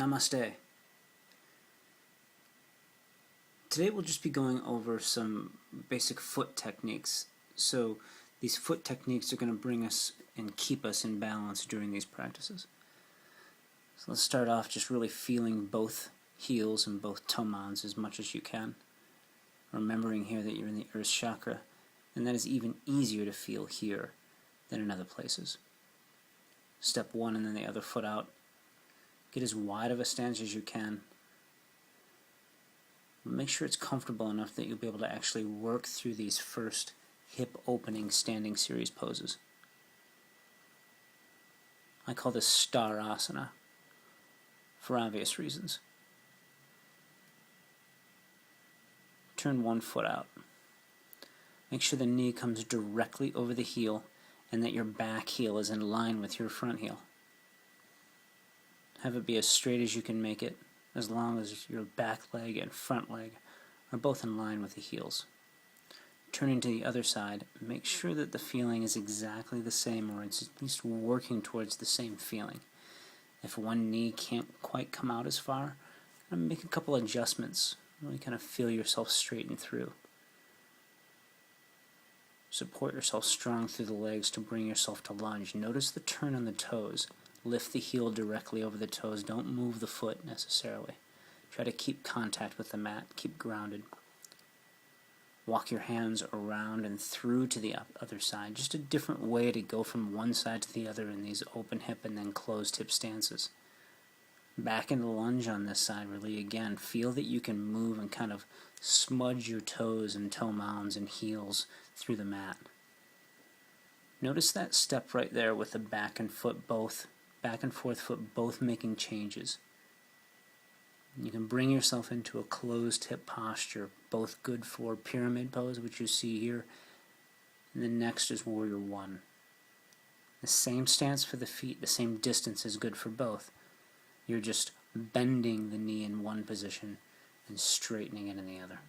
Namaste. Today we'll just be going over some basic foot techniques. So these foot techniques are going to bring us and keep us in balance during these practices. So let's start off just really feeling both heels and both toe mounds as much as you can. Remembering here that you're in the Earth Chakra, and that is even easier to feel here than in other places. Step one and then the other foot out. Get as wide of a stance as you can. Make sure it's comfortable enough that you'll be able to actually work through these first hip opening standing series poses. I call this star asana for obvious reasons. Turn one foot out. Make sure the knee comes directly over the heel and that your back heel is in line with your front heel. Have it be as straight as you can make it, as long as your back leg and front leg are both in line with the heels. Turning to the other side, make sure that the feeling is exactly the same, or it's at least working towards the same feeling. If one knee can't quite come out as far, make a couple adjustments. Really kind of feel yourself straighten through. Support yourself strong through the legs to bring yourself to lunge. Notice the turn on the toes. Lift the heel directly over the toes. Don't move the foot necessarily. Try to keep contact with the mat. Keep grounded. Walk your hands around and through to the other side. Just a different way to go from one side to the other in these open hip and then closed hip stances. Back into lunge on this side, really again. Feel that you can move and kind of smudge your toes and toe mounds and heels through the mat. Notice that step right there with the back and forth foot both making changes. You can bring yourself into a closed hip posture, both good for pyramid pose, which you see here, and the next is warrior one. The same stance for the feet, the same distance is good for both. You're just bending the knee in one position and straightening it in the other.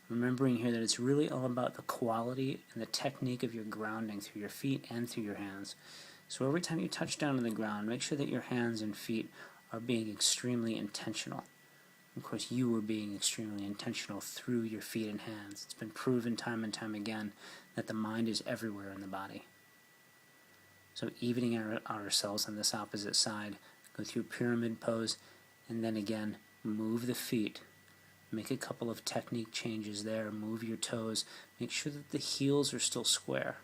Remembering here that it's really all about the quality and the technique of your grounding through your feet and through your hands. So every time you touch down on the ground, make sure that your hands and feet are being extremely intentional. Of course, you are being extremely intentional through your feet and hands. It's been proven time and time again that the mind is everywhere in the body. So evening ourselves on this opposite side, go through pyramid pose, and then again, move the feet. Make a couple of technique changes there. Move your toes. Make sure that the heels are still square.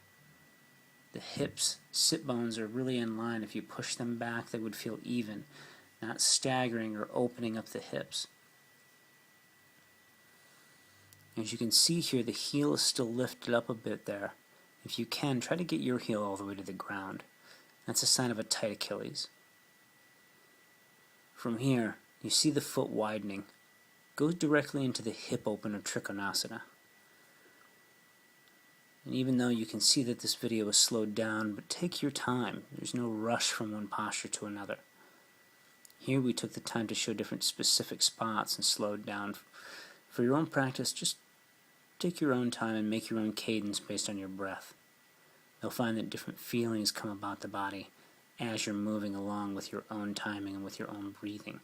The hips, sit bones are really in line. If you push them back, they would feel even, not staggering or opening up the hips. As you can see here, the heel is still lifted up a bit there. If you can, try to get your heel all the way to the ground. That's a sign of a tight Achilles. From here, you see the foot widening. Go directly into the hip opener Trikonasana. And even though you can see that this video is slowed down, but take your time. There's no rush from one posture to another. Here we took the time to show different specific spots and slowed down. For your own practice, just take your own time and make your own cadence based on your breath. You'll find that different feelings come about the body as you're moving along with your own timing and with your own breathing.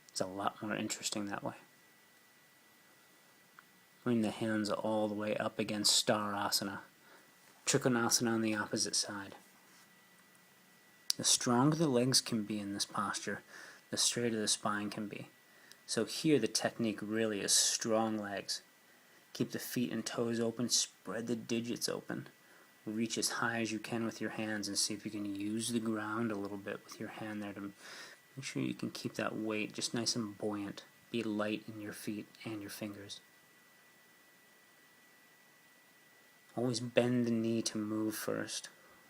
It's a lot more interesting that way. Bring the hands all the way up against Star Asana. Trikonasana on the opposite side. The stronger the legs can be in this posture, the straighter the spine can be. So here the technique really is strong legs. Keep the feet and toes open, spread the digits open. Reach as high as you can with your hands and see if you can use the ground a little bit with your hand there to make sure you can keep that weight just nice and buoyant. Be light in your feet and your fingers. Always bend the knee to move first.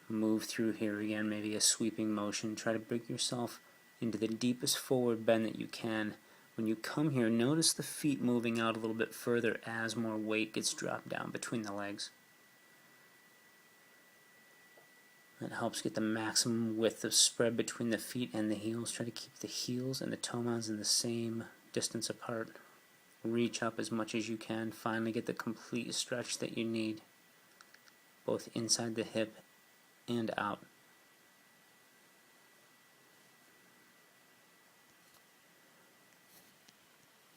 Move through here again, maybe a sweeping motion. Try to bring yourself into the deepest forward bend that you can. When you come here, notice the feet moving out a little bit further as more weight gets dropped down between the legs. That helps get the maximum width of spread between the feet and the heels. Try to keep the heels and the toe mounds in the same distance apart. Reach up as much as you can. Finally get the complete stretch that you need, both inside the hip and out.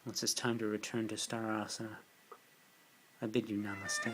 Once it's time to return to Star Asana, I bid you namaste.